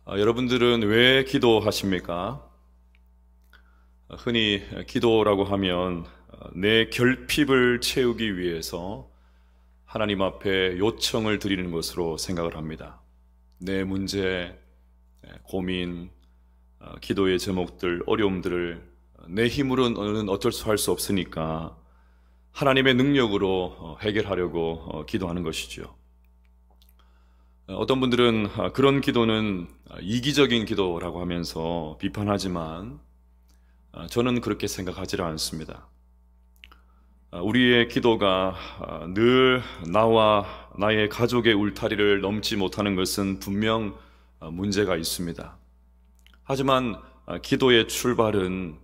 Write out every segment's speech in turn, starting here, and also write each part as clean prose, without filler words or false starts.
여러분들은 왜 기도하십니까? 흔히 기도라고 하면 내 결핍을 채우기 위해서 하나님 앞에 요청을 드리는 것으로 생각을 합니다. 내 문제, 고민, 기도의 제목들, 어려움들을 내 힘으로는 어쩔 수 할 수 없으니까 하나님의 능력으로 해결하려고 기도하는 것이죠. 어떤 분들은 그런 기도는 이기적인 기도라고 하면서 비판하지만 저는 그렇게 생각하지 않습니다. 우리의 기도가 늘 나와 나의 가족의 울타리를 넘지 못하는 것은 분명 문제가 있습니다. 하지만 기도의 출발은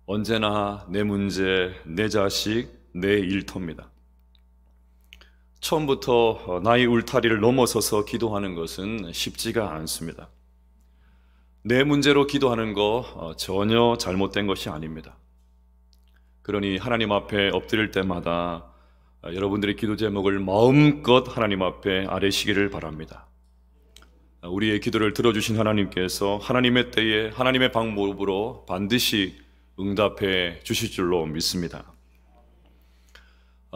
언제나 내 문제, 내 자식, 내 일터입니다. 처음부터 나의 울타리를 넘어서서 기도하는 것은 쉽지가 않습니다. 내 문제로 기도하는 거 전혀 잘못된 것이 아닙니다. 그러니 하나님 앞에 엎드릴 때마다 여러분들의 기도 제목을 마음껏 하나님 앞에 아뢰시기를 바랍니다. 우리의 기도를 들어주신 하나님께서 하나님의 때에 하나님의 방법으로 반드시 응답해 주실 줄로 믿습니다.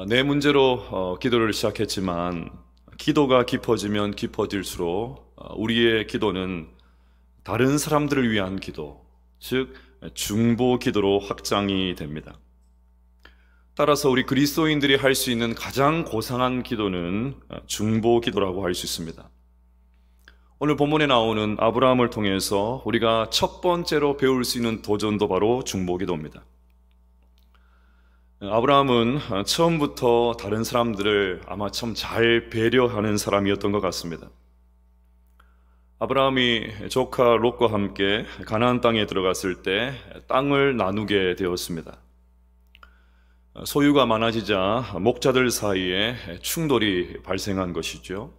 내 문제로 기도를 시작했지만 기도가 깊어지면 깊어질수록 우리의 기도는 다른 사람들을 위한 기도, 즉 중보 기도로 확장이 됩니다. 따라서 우리 그리스도인들이 할 수 있는 가장 고상한 기도는 중보 기도라고 할 수 있습니다. 오늘 본문에 나오는 아브라함을 통해서 우리가 첫 번째로 배울 수 있는 도전도 바로 중보 기도입니다. 아브라함은 처음부터 다른 사람들을 아마 참 잘 배려하는 사람이었던 것 같습니다. 아브라함이 조카 롯과 함께 가나안 땅에 들어갔을 때 땅을 나누게 되었습니다. 소유가 많아지자 목자들 사이에 충돌이 발생한 것이죠.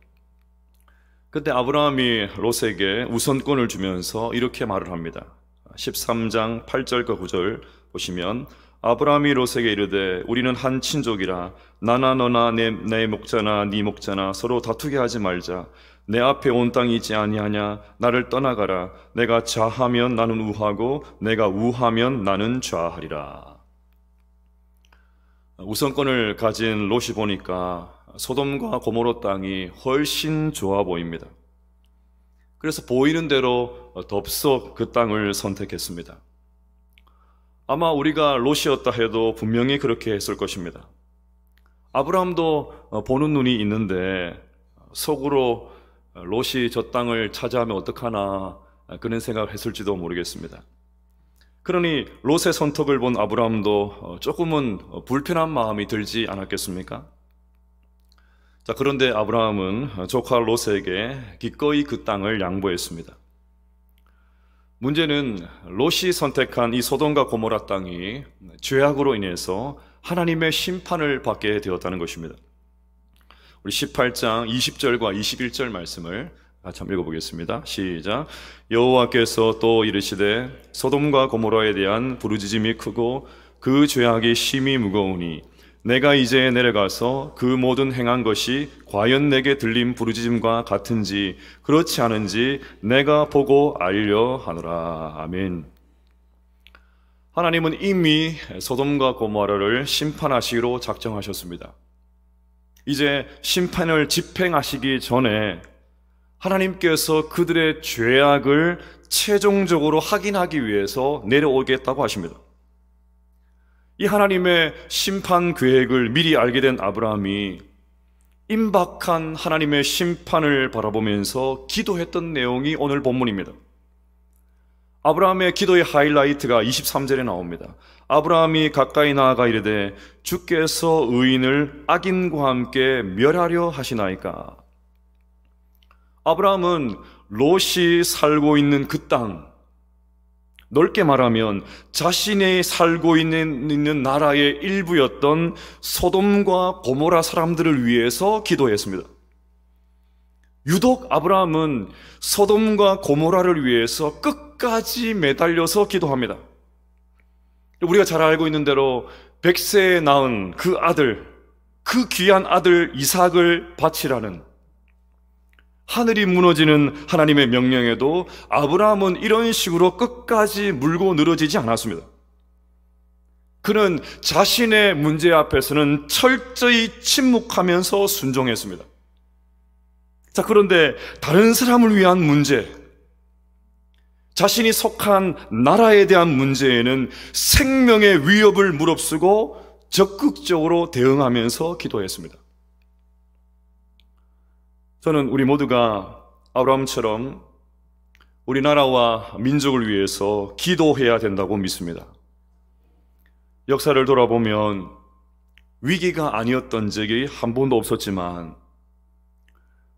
그때 아브라함이 롯에게 우선권을 주면서 이렇게 말을 합니다. 13장 8절과 9절 보시면 아브라함이 롯에게 이르되 우리는 한 친족이라 나나 너나 내 목자나 네 목자나 서로 다투게 하지 말자. 내 앞에 온 땅이 있지 아니하냐. 나를 떠나가라. 내가 좌하면 나는 우하고 내가 우하면 나는 좌하리라. 우선권을 가진 롯이 보니까 소돔과 고모라 땅이 훨씬 좋아 보입니다. 그래서 보이는 대로 덥석 그 땅을 선택했습니다. 아마 우리가 롯이었다 해도 분명히 그렇게 했을 것입니다. 아브라함도 보는 눈이 있는데 속으로 롯이 저 땅을 차지하면 어떡하나 그런 생각을 했을지도 모르겠습니다. 그러니 롯의 선택을 본 아브라함도 조금은 불편한 마음이 들지 않았겠습니까? 자, 그런데 아브라함은 조카 롯에게 기꺼이 그 땅을 양보했습니다. 문제는 롯이 선택한 이 소돔과 고모라 땅이 죄악으로 인해서 하나님의 심판을 받게 되었다는 것입니다. 우리 18장 20절과 21절 말씀을 같이 한번 읽어보겠습니다. 시작. 여호와께서 또 이르시되 소돔과 고모라에 대한 부르짖음이 크고 그 죄악이 심히 무거우니 내가 이제 내려가서 그 모든 행한 것이 과연 내게 들린 부르짖음과 같은지 그렇지 않은지 내가 보고 알려 하노라. 아멘. 하나님은 이미 소돔과 고모라를 심판하시기로 작정하셨습니다. 이제 심판을 집행하시기 전에 하나님께서 그들의 죄악을 최종적으로 확인하기 위해서 내려오겠다고 하십니다. 이 하나님의 심판 계획을 미리 알게 된 아브라함이 임박한 하나님의 심판을 바라보면서 기도했던 내용이 오늘 본문입니다. 아브라함의 기도의 하이라이트가 23절에 나옵니다. 아브라함이 가까이 나아가 이르되 주께서 의인을 악인과 함께 멸하려 하시나이까. 아브라함은 롯이 살고 있는 그 땅, 넓게 말하면 자신이 살고 있는 나라의 일부였던 소돔과 고모라 사람들을 위해서 기도했습니다. 유독 아브라함은 소돔과 고모라를 위해서 끝까지 매달려서 기도합니다. 우리가 잘 알고 있는 대로 100세에 낳은 그 아들, 그 귀한 아들 이삭을 바치라는 하늘이 무너지는 하나님의 명령에도 아브라함은 이런 식으로 끝까지 물고 늘어지지 않았습니다. 그는 자신의 문제 앞에서는 철저히 침묵하면서 순종했습니다. 자, 그런데 다른 사람을 위한 문제, 자신이 속한 나라에 대한 문제에는 생명의 위협을 무릅쓰고 적극적으로 대응하면서 기도했습니다. 저는 우리 모두가 아브라함처럼 우리나라와 민족을 위해서 기도해야 된다고 믿습니다. 역사를 돌아보면 위기가 아니었던 적이 한 번도 없었지만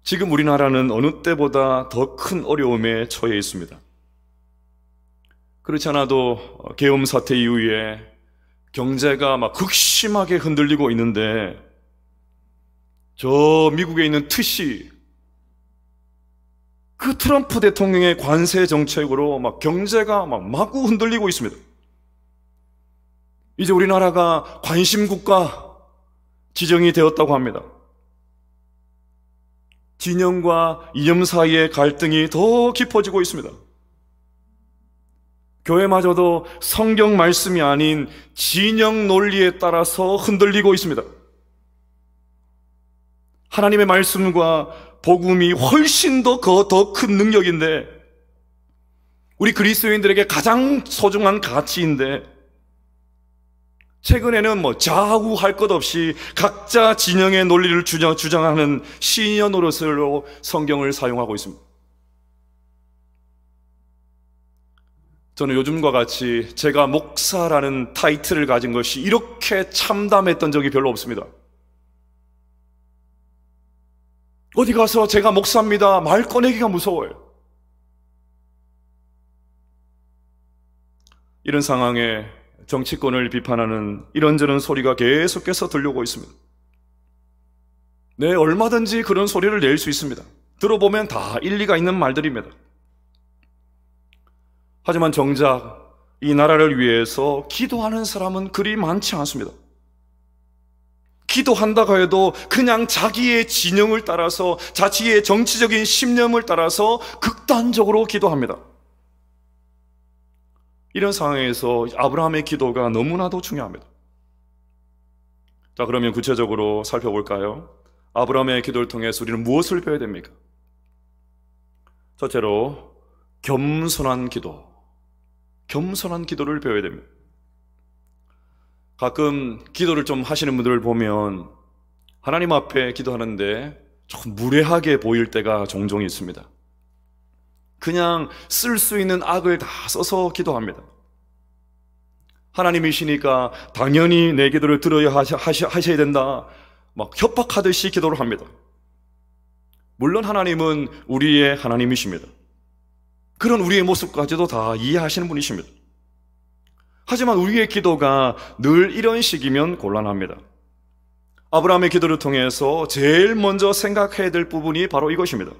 지금 우리나라는 어느 때보다 더 큰 어려움에 처해 있습니다. 그렇지 않아도 계엄 사태 이후에 경제가 막 극심하게 흔들리고 있는데 저 미국에 있는 트시, 그 트럼프 대통령의 관세 정책으로 막 경제가 막 마구 흔들리고 있습니다. 이제 우리나라가 관심국가 지정이 되었다고 합니다. 진영과 이념 사이의 갈등이 더 깊어지고 있습니다. 교회마저도 성경 말씀이 아닌 진영 논리에 따라서 흔들리고 있습니다. 하나님의 말씀과 복음이 훨씬 더 큰 능력인데, 우리 그리스도인들에게 가장 소중한 가치인데, 최근에는 좌우할 것 없이 각자 진영의 논리를 주장하는 시니어 노릇으로 성경을 사용하고 있습니다. 저는 요즘과 같이 제가 목사라는 타이틀을 가진 것이 이렇게 참담했던 적이 별로 없습니다. 어디 가서 제가 목사입니다 말 꺼내기가 무서워요. 이런 상황에 정치권을 비판하는 이런저런 소리가 계속해서 들려오고 있습니다. 네, 얼마든지 그런 소리를 낼 수 있습니다. 들어보면 다 일리가 있는 말들입니다. 하지만 정작 이 나라를 위해서 기도하는 사람은 그리 많지 않습니다. 기도한다고 해도 그냥 자기의 진영을 따라서, 자기의 정치적인 신념을 따라서 극단적으로 기도합니다. 이런 상황에서 아브라함의 기도가 너무나도 중요합니다. 자, 그러면 구체적으로 살펴볼까요? 아브라함의 기도를 통해서 우리는 무엇을 배워야 됩니까? 첫째로 겸손한 기도, 겸손한 기도를 배워야 됩니다. 가끔 기도를 좀 하시는 분들을 보면 하나님 앞에 기도하는데 조금 무례하게 보일 때가 종종 있습니다. 그냥 쓸 수 있는 악을 다 써서 기도합니다. 하나님이시니까 당연히 내 기도를 들어야 하셔야 된다, 막 협박하듯이 기도를 합니다. 물론 하나님은 우리의 하나님이십니다. 그런 우리의 모습까지도 다 이해하시는 분이십니다. 하지만 우리의 기도가 늘 이런 식이면 곤란합니다. 아브라함의 기도를 통해서 제일 먼저 생각해야 될 부분이 바로 이것입니다.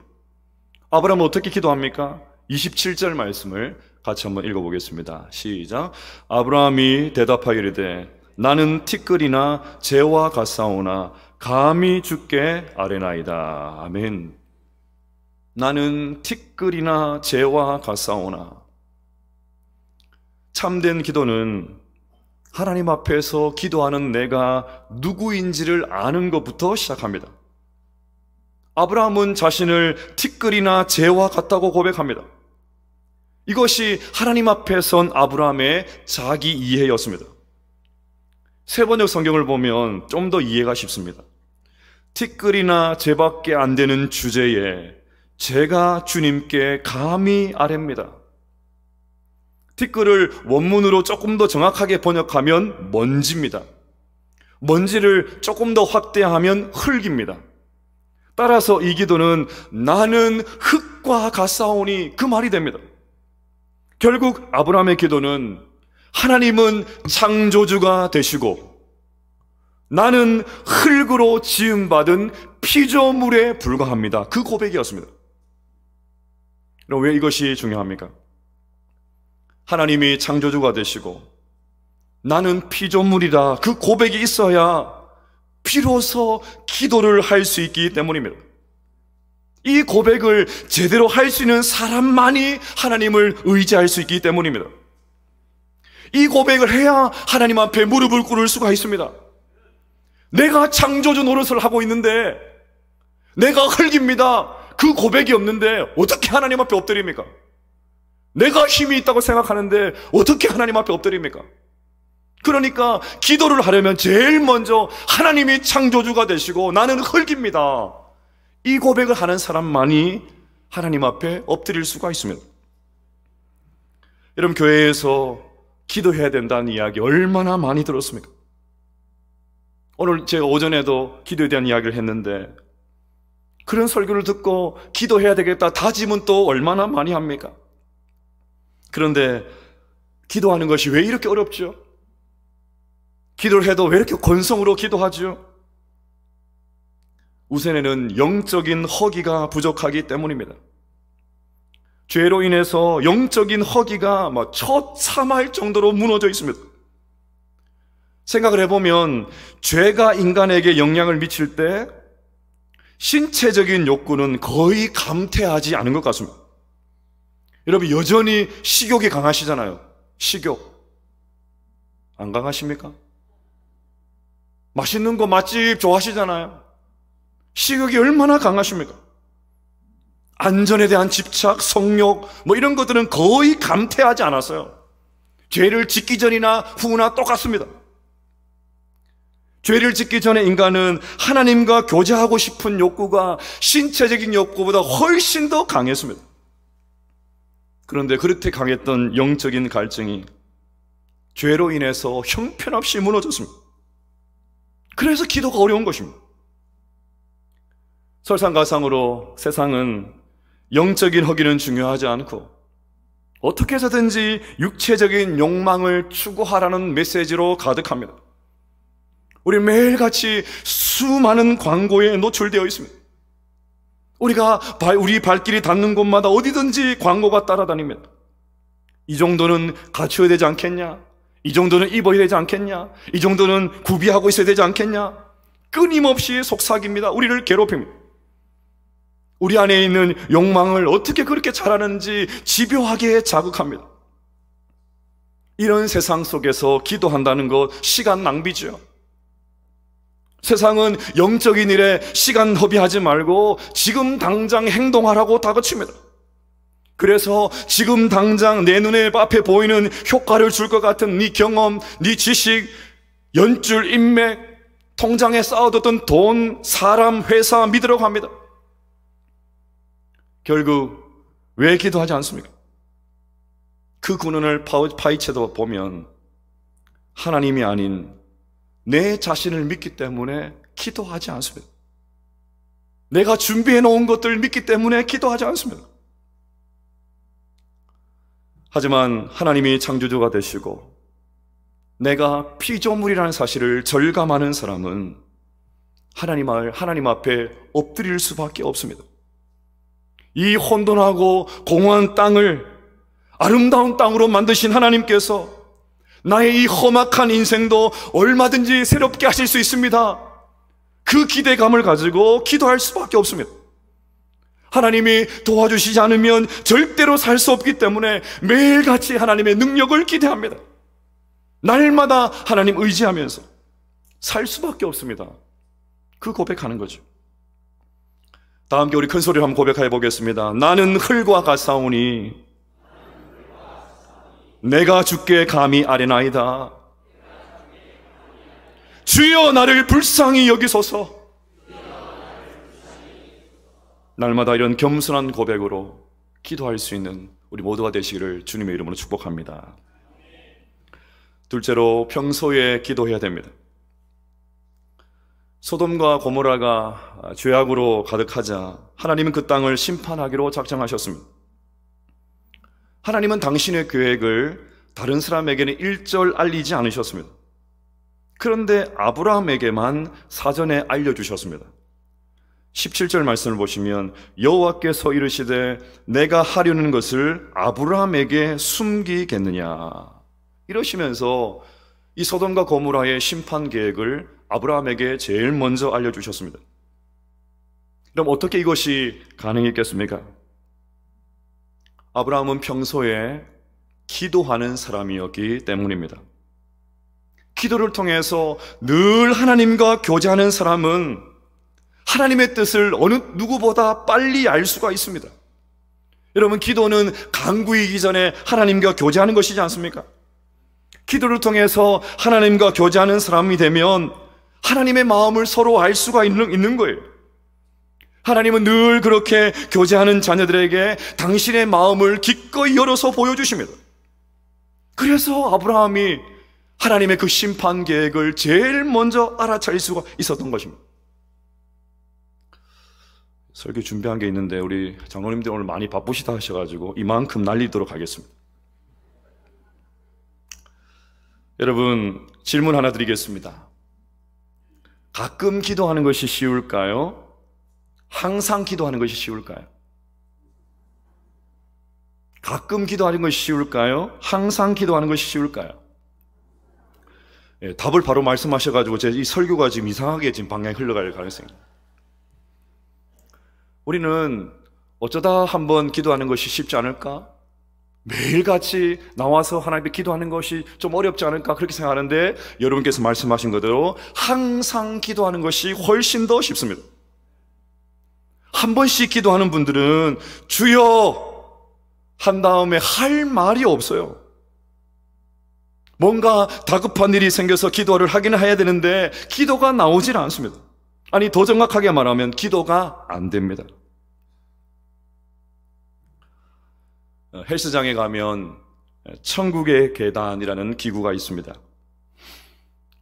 아브라함은 어떻게 기도합니까? 27절 말씀을 같이 한번 읽어보겠습니다. 시작. 아브라함이 대답하기를 나는 티끌이나 재와 같사오나 감히 주께 아뢰나이다. 아멘. 나는 티끌이나 재와 같사오나. 참된 기도는 하나님 앞에서 기도하는 내가 누구인지를 아는 것부터 시작합니다. 아브라함은 자신을 티끌이나 재와 같다고 고백합니다. 이것이 하나님 앞에 선 아브라함의 자기 이해였습니다. 세번역 성경을 보면 좀 더 이해가 쉽습니다. 티끌이나 재밖에 안 되는 주제에 제가 주님께 감히 아뢰입니다. 티끌을 원문으로 조금 더 정확하게 번역하면 먼지입니다. 먼지를 조금 더 확대하면 흙입니다. 따라서 이 기도는 나는 흙과 같사오니 그 말이 됩니다. 결국 아브라함의 기도는 하나님은 창조주가 되시고 나는 흙으로 지음받은 피조물에 불과합니다. 그 고백이었습니다. 그럼 왜 이것이 중요합니까? 하나님이 창조주가 되시고 나는 피조물이다, 그 고백이 있어야 비로소 기도를 할 수 있기 때문입니다. 이 고백을 제대로 할 수 있는 사람만이 하나님을 의지할 수 있기 때문입니다. 이 고백을 해야 하나님 앞에 무릎을 꿇을 수가 있습니다. 내가 창조주 노릇을 하고 있는데, 내가 흙입니다. 그 고백이 없는데 어떻게 하나님 앞에 엎드립니까? 내가 힘이 있다고 생각하는데 어떻게 하나님 앞에 엎드립니까? 그러니까 기도를 하려면 제일 먼저 하나님이 창조주가 되시고 나는 흙입니다, 이 고백을 하는 사람만이 하나님 앞에 엎드릴 수가 있습니다. 여러분, 교회에서 기도해야 된다는 이야기 얼마나 많이 들었습니까? 오늘 제가 오전에도 기도에 대한 이야기를 했는데, 그런 설교를 듣고 기도해야 되겠다 다짐은 또 얼마나 많이 합니까? 그런데 기도하는 것이 왜 이렇게 어렵죠? 기도를 해도 왜 이렇게 건성으로 기도하죠? 우선에는 영적인 허기가 부족하기 때문입니다. 죄로 인해서 영적인 허기가 처참할 정도로 무너져 있습니다. 생각을 해보면 죄가 인간에게 영향을 미칠 때 신체적인 욕구는 거의 감퇴하지 않은 것 같습니다. 여러분, 여전히 식욕이 강하시잖아요. 식욕 안 강하십니까? 맛있는 거 맛집 좋아하시잖아요. 식욕이 얼마나 강하십니까? 안전에 대한 집착, 성욕 이런 것들은 거의 감퇴하지 않았어요. 죄를 짓기 전이나 후나 똑같습니다. 죄를 짓기 전에 인간은 하나님과 교제하고 싶은 욕구가 신체적인 욕구보다 훨씬 더 강했습니다. 그런데 그렇게 강했던 영적인 갈증이 죄로 인해서 형편없이 무너졌습니다. 그래서 기도가 어려운 것입니다. 설상가상으로 세상은 영적인 허기는 중요하지 않고 어떻게 해서든지 육체적인 욕망을 추구하라는 메시지로 가득합니다. 우리 매일같이 수많은 광고에 노출되어 있습니다. 우리 발길이 닿는 곳마다 어디든지 광고가 따라다닙니다. 이 정도는 갖춰야 되지 않겠냐? 이 정도는 입어야 되지 않겠냐? 이 정도는 구비하고 있어야 되지 않겠냐? 끊임없이 속삭입니다. 우리를 괴롭힙니다. 우리 안에 있는 욕망을 어떻게 그렇게 잘하는지 집요하게 자극합니다. 이런 세상 속에서 기도한다는 것 시간 낭비죠. 세상은 영적인 일에 시간 허비하지 말고 지금 당장 행동하라고 다그칩니다. 그래서 지금 당장 내 눈에 앞에 보이는 효과를 줄 것 같은 네 경험, 네 지식, 연줄, 인맥, 통장에 쌓아뒀던 돈, 사람, 회사 믿으라고 합니다. 결국 왜 기도하지 않습니까? 그 근원을 파헤쳐도 보면 하나님이 아닌 내 자신을 믿기 때문에 기도하지 않습니다. 내가 준비해 놓은 것들을 믿기 때문에 기도하지 않습니다. 하지만 하나님이 창조주가 되시고 내가 피조물이라는 사실을 절감하는 사람은 하나님 앞에 엎드릴 수밖에 없습니다. 이 혼돈하고 공허한 땅을 아름다운 땅으로 만드신 하나님께서 나의 이 험악한 인생도 얼마든지 새롭게 하실 수 있습니다. 그 기대감을 가지고 기도할 수밖에 없습니다. 하나님이 도와주시지 않으면 절대로 살 수 없기 때문에 매일같이 하나님의 능력을 기대합니다. 날마다 하나님 의지하면서 살 수밖에 없습니다. 그 고백하는 거죠. 다 함께 우리 큰 소리로 한번 고백해 보겠습니다. 나는 흙과 같사오니 내가 주께 감히 아뢰나이다. 주여 나를 불쌍히 여기소서. 날마다 이런 겸손한 고백으로 기도할 수 있는 우리 모두가 되시기를 주님의 이름으로 축복합니다. 둘째로, 평소에 기도해야 됩니다. 소돔과 고모라가 죄악으로 가득하자 하나님은 그 땅을 심판하기로 작정하셨습니다. 하나님은 당신의 계획을 다른 사람에게는 일절 알리지 않으셨습니다. 그런데 아브라함에게만 사전에 알려주셨습니다. 17절 말씀을 보시면 여호와께서 이르시되 내가 하려는 것을 아브라함에게 숨기겠느냐, 이러시면서 이 소돔과 고모라의 심판 계획을 아브라함에게 제일 먼저 알려주셨습니다. 그럼 어떻게 이것이 가능했겠습니까? 아브라함은 평소에 기도하는 사람이었기 때문입니다. 기도를 통해서 늘 하나님과 교제하는 사람은 하나님의 뜻을 어느 누구보다 빨리 알 수가 있습니다. 여러분, 기도는 간구이기 전에 하나님과 교제하는 것이지 않습니까? 기도를 통해서 하나님과 교제하는 사람이 되면 하나님의 마음을 서로 알 수가 있는 거예요. 하나님은 늘 그렇게 교제하는 자녀들에게 당신의 마음을 기꺼이 열어서 보여주십니다. 그래서 아브라함이 하나님의 그 심판 계획을 제일 먼저 알아차릴 수가 있었던 것입니다. 설교 준비한 게 있는데 우리 장로님들 오늘 많이 바쁘시다 하셔가지고 이만큼 날리도록 하겠습니다. 여러분, 질문 하나 드리겠습니다. 가끔 기도하는 것이 쉬울까요? 항상 기도하는 것이 쉬울까요? 가끔 기도하는 것이 쉬울까요? 항상 기도하는 것이 쉬울까요? 예, 답을 바로 말씀하셔가지고 제 이 설교가 지금 이상하게 지금 방향이 흘러갈 가능성이. 우리는 어쩌다 한번 기도하는 것이 쉽지 않을까? 매일같이 나와서 하나님께 기도하는 것이 좀 어렵지 않을까? 그렇게 생각하는데 여러분께서 말씀하신 그대로 항상 기도하는 것이 훨씬 더 쉽습니다. 한 번씩 기도하는 분들은 주여 한 다음에 할 말이 없어요. 뭔가 다급한 일이 생겨서 기도를 하긴 해야 되는데 기도가 나오질 않습니다. 아니, 더 정확하게 말하면 기도가 안 됩니다. 헬스장에 가면 천국의 계단이라는 기구가 있습니다.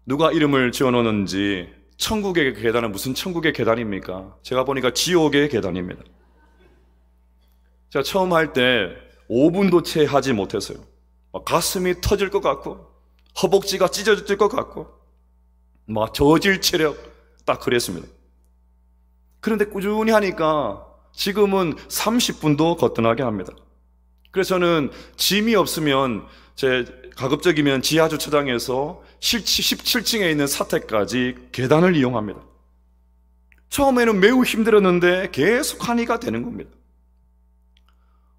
누가 이름을 지어놓는지 천국의 계단은 무슨 천국의 계단입니까? 제가 보니까 지옥의 계단입니다. 제가 처음 할 때 5분도 채 하지 못했어요. 막 가슴이 터질 것 같고 허벅지가 찢어질 것 같고 막 저질 체력 딱 그랬습니다. 그런데 꾸준히 하니까 지금은 30분도 거뜬하게 합니다. 그래서 저는 짐이 없으면 제 가급적이면 지하주차장에서 17층에 있는 사택까지 계단을 이용합니다. 처음에는 매우 힘들었는데 계속 하니까 되는 겁니다.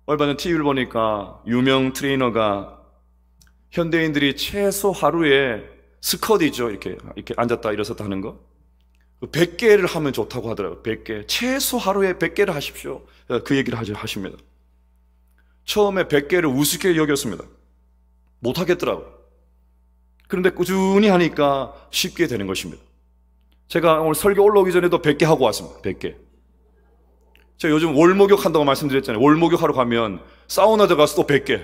얼마 전 TV를 보니까 유명 트레이너가 현대인들이 최소 하루에 스쿼트죠. 이렇게 앉았다 일어섰다 하는 거. 100개를 하면 좋다고 하더라고요. 100개. 최소 하루에 100개를 하십시오. 그 얘기를 하십니다. 처음에 100개를 우습게 여겼습니다. 못하겠더라고요. 그런데 꾸준히 하니까 쉽게 되는 것입니다. 제가 오늘 설교 올라오기 전에도 100개 하고 왔습니다. 100개. 제가 요즘 월목욕 한다고 말씀드렸잖아요. 월목욕 하러 가면 사우나 들어가서 또 100개.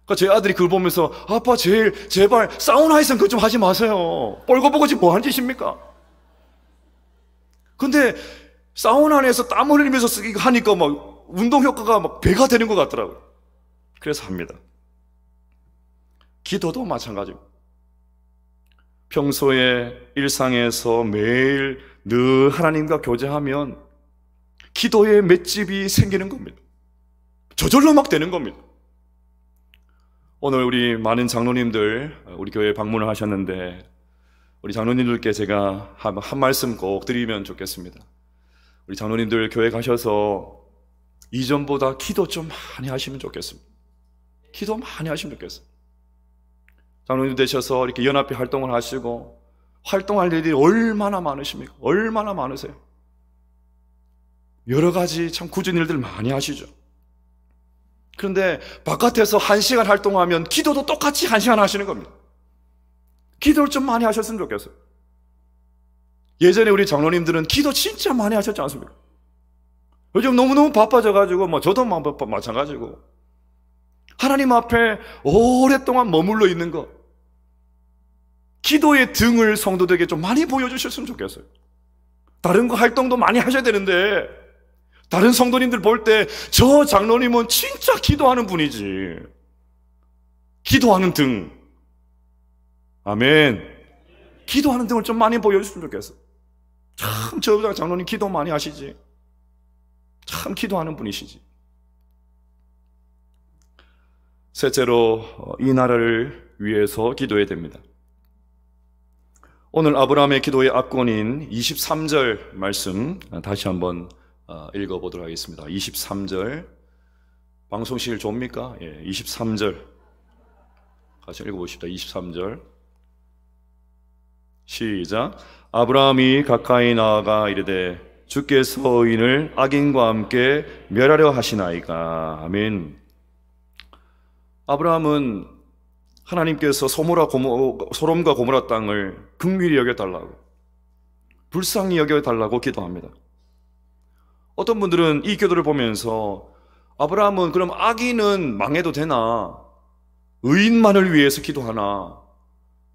그러니까 제 아들이 그걸 보면서 아빠 제발 사우나에서는 그거 좀 하지 마세요. 뻘거벗고 지금 뭐 하는 짓입니까? 근데 사우나 안에서 땀 흘리면서 하니까 막 운동 효과가 막 배가 되는 것 같더라고요. 그래서 합니다. 기도도 마찬가지고 평소에 일상에서 매일 늘 하나님과 교제하면 기도의 맷집이 생기는 겁니다. 저절로 막 되는 겁니다. 오늘 우리 많은 장로님들 우리 교회에 방문을 하셨는데 우리 장로님들께 제가 한 말씀 꼭 드리면 좋겠습니다. 우리 장로님들 교회 가셔서 이전보다 기도 좀 많이 하시면 좋겠습니다. 기도 많이 하시면 좋겠어요. 장로님 되셔서 이렇게 연합회 활동을 하시고 활동할 일이 얼마나 많으십니까? 얼마나 많으세요? 여러 가지 참 굳은 일들 많이 하시죠. 그런데 바깥에서 1시간 활동하면 기도도 똑같이 1시간 하시는 겁니다. 기도를 좀 많이 하셨으면 좋겠어요. 예전에 우리 장로님들은 기도 진짜 많이 하셨지 않습니까? 요즘 너무너무 바빠져가지고 저도 마찬가지고 하나님 앞에 오랫동안 머물러 있는 것, 기도의 등을 성도들에게 좀 많이 보여주셨으면 좋겠어요. 다른 거 활동도 많이 하셔야 되는데 다른 성도님들 볼 때 저 장로님은 진짜 기도하는 분이지. 기도하는 등. 아멘. 기도하는 등을 좀 많이 보여주셨으면 좋겠어요. 참 저 장로님 기도 많이 하시지. 참 기도하는 분이시지. 셋째로 이 나라를 위해서 기도해야 됩니다. 오늘 아브라함의 기도의 압권인 23절 말씀 다시 한번 읽어보도록 하겠습니다. 23절 방송실 좁습니까? 예, 23절 같이 읽어보십시다. 23절 시작. 아브라함이 가까이 나아가 이르되 주께서 의인을 악인과 함께 멸하려 하시나이까. 아멘. 아브라함은 하나님께서 소돔과 고모라 땅을 긍휼히 여겨달라고, 불쌍히 여겨달라고 기도합니다. 어떤 분들은 이 기도를 보면서 아브라함은 그럼 악인은 망해도 되나? 의인만을 위해서 기도하나?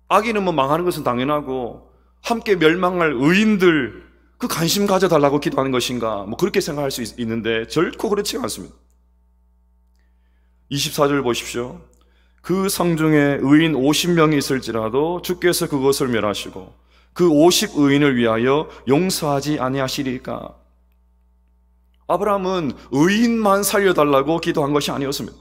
악인은 뭐 망하는 것은 당연하고 함께 멸망할 의인들 그 관심 가져달라고 기도하는 것인가? 뭐 그렇게 생각할 수 있는데 결코 그렇지 않습니다. 24절 보십시오. 그 성중에 의인 50명이 있을지라도 주께서 그것을 멸하시고 그 50의인을 위하여 용서하지 아니하시리까. 아브라함은 의인만 살려달라고 기도한 것이 아니었습니다.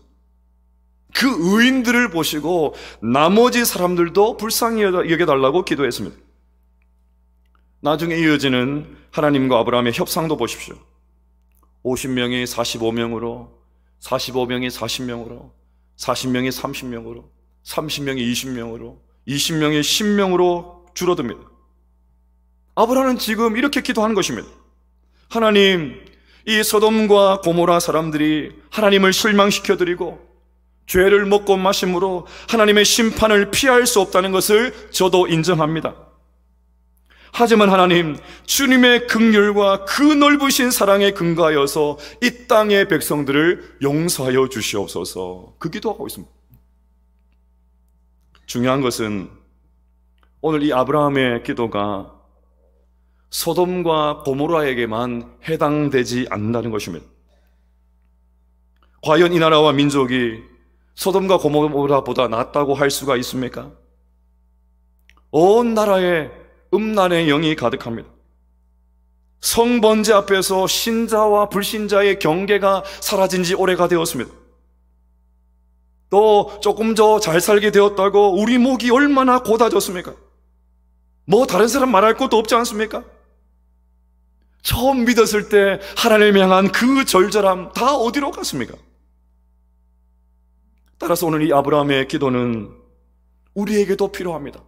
그 의인들을 보시고 나머지 사람들도 불쌍히 여겨달라고 기도했습니다. 나중에 이어지는 하나님과 아브라함의 협상도 보십시오. 50명이 45명으로, 45명이 40명으로, 40명이 30명으로, 30명이 20명으로, 20명이 10명으로 줄어듭니다. 아브라함은 지금 이렇게 기도하는 것입니다. 하나님, 이 소돔과 고모라 사람들이 하나님을 실망시켜드리고 죄를 먹고 마심으로 하나님의 심판을 피할 수 없다는 것을 저도 인정합니다. 하지만 하나님, 주님의 긍휼과 그 넓으신 사랑에 근거하여서 이 땅의 백성들을 용서하여 주시옵소서. 그 기도하고 있습니다. 중요한 것은 오늘 이 아브라함의 기도가 소돔과 고모라에게만 해당되지 않는다는 것입니다. 과연 이 나라와 민족이 소돔과 고모라보다 낫다고 할 수가 있습니까? 온 나라에 음란의 영이 가득합니다. 성번제 앞에서 신자와 불신자의 경계가 사라진 지 오래가 되었습니다. 또 조금 더 잘 살게 되었다고 우리 목이 얼마나 고다졌습니까? 뭐 다른 사람 말할 것도 없지 않습니까? 처음 믿었을 때 하나님을 향한 그 절절함 다 어디로 갔습니까? 따라서 오늘 이 아브라함의 기도는 우리에게도 필요합니다.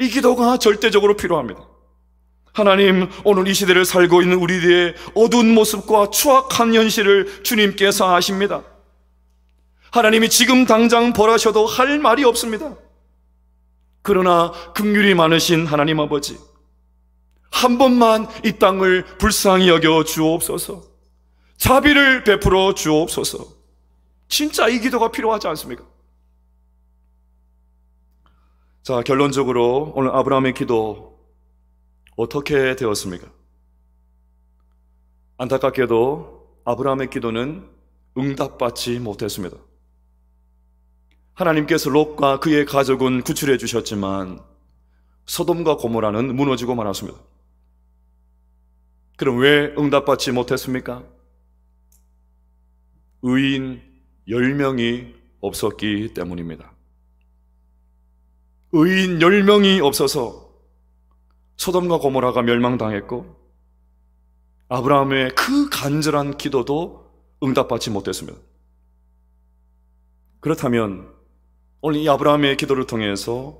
이 기도가 절대적으로 필요합니다. 하나님, 오늘 이 시대를 살고 있는 우리들의 어두운 모습과 추악한 현실을 주님께서 아십니다. 하나님이 지금 당장 벌하셔도 할 말이 없습니다. 그러나 긍휼이 많으신 하나님 아버지, 한 번만 이 땅을 불쌍히 여겨 주옵소서. 자비를 베풀어 주옵소서. 진짜 이 기도가 필요하지 않습니까? 자, 결론적으로 오늘 아브라함의 기도 어떻게 되었습니까? 안타깝게도 아브라함의 기도는 응답받지 못했습니다. 하나님께서 롯과 그의 가족은 구출해 주셨지만 소돔과 고모라는 무너지고 말았습니다. 그럼 왜 응답받지 못했습니까? 의인 10명이 없었기 때문입니다. 의인 10명이 없어서 소돔과 고모라가 멸망당했고 아브라함의 그 간절한 기도도 응답받지 못했습니다. 그렇다면 오늘 이 아브라함의 기도를 통해서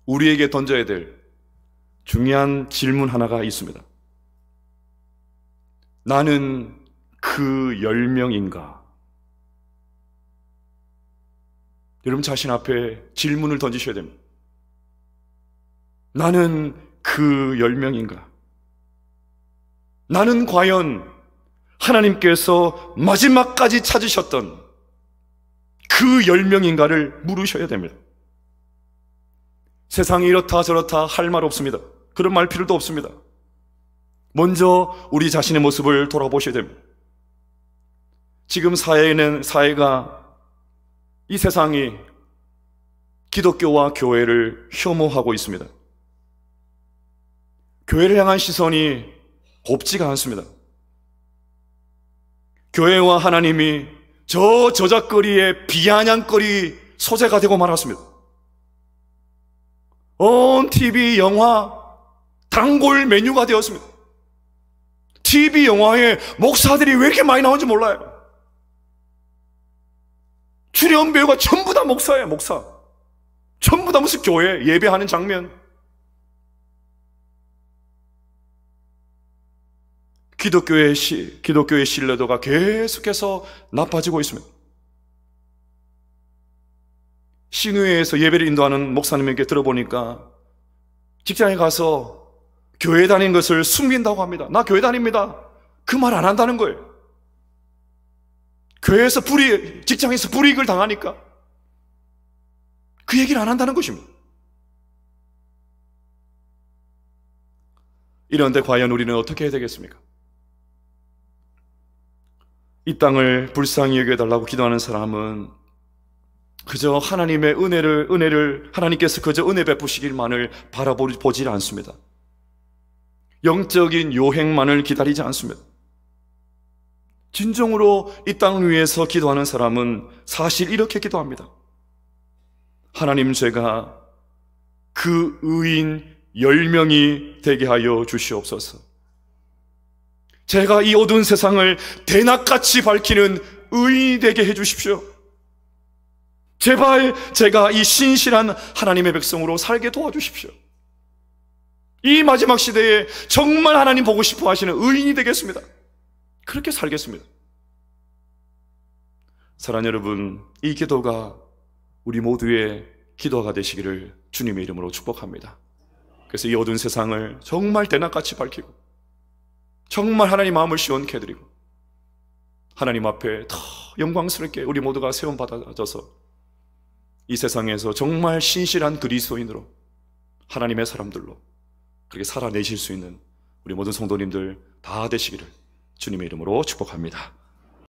우리에게 던져야 될 중요한 질문 하나가 있습니다. 나는 그 10명인가? 여러분 자신 앞에 질문을 던지셔야 됩니다. 나는 그 10명인가? 나는 과연 하나님께서 마지막까지 찾으셨던 그 10명인가를 물으셔야 됩니다. 세상이 이렇다 저렇다 할 말 없습니다. 그런 말 필요도 없습니다. 먼저 우리 자신의 모습을 돌아보셔야 됩니다. 지금 사회가 이 세상이 기독교와 교회를 혐오하고 있습니다. 교회를 향한 시선이 곱지가 않습니다. 교회와 하나님이 저 저작거리의 비아냥거리 소재가 되고 말았습니다. 온 TV, 영화, 단골 메뉴가 되었습니다. TV, 영화에 목사들이 왜 이렇게 많이 나오는지 몰라요. 출연 배우가 전부 다 목사예요, 목사. 전부 다 무슨 교회 예배하는 장면. 기독교의 신뢰도가 계속해서 나빠지고 있습니다. 신의회에서 예배를 인도하는 목사님에게 들어보니까 직장에 가서 교회 다니는 것을 숨긴다고 합니다. 나 교회 다닙니다. 그 말 안 한다는 거예요. 교회에서 직장에서 불이익을 당하니까 그 얘기를 안 한다는 것입니다. 이런데 과연 우리는 어떻게 해야 되겠습니까? 이 땅을 불쌍히 여겨달라고 기도하는 사람은 그저 하나님의 은혜를 하나님께서 그저 은혜 베푸시길만을 바라보지 않습니다. 영적인 요행만을 기다리지 않습니다. 진정으로 이 땅 위에서 기도하는 사람은 사실 이렇게 기도합니다. 하나님, 제가 그 의인 10명이 되게 하여 주시옵소서. 제가 이 어두운 세상을 대낮같이 밝히는 의인이 되게 해 주십시오. 제발 제가 이 신실한 하나님의 백성으로 살게 도와주십시오. 이 마지막 시대에 정말 하나님 보고 싶어 하시는 의인이 되겠습니다. 그렇게 살겠습니다. 사랑하는 여러분, 이 기도가 우리 모두의 기도가 되시기를 주님의 이름으로 축복합니다. 그래서 이 어두운 세상을 정말 대낮같이 밝히고 정말 하나님 마음을 시원케 해드리고 하나님 앞에 더 영광스럽게 우리 모두가 세움받아져서 이 세상에서 정말 신실한 그리스도인으로 하나님의 사람들로 그렇게 살아내실 수 있는 우리 모든 성도님들 다 되시기를 주님의 이름으로 축복합니다.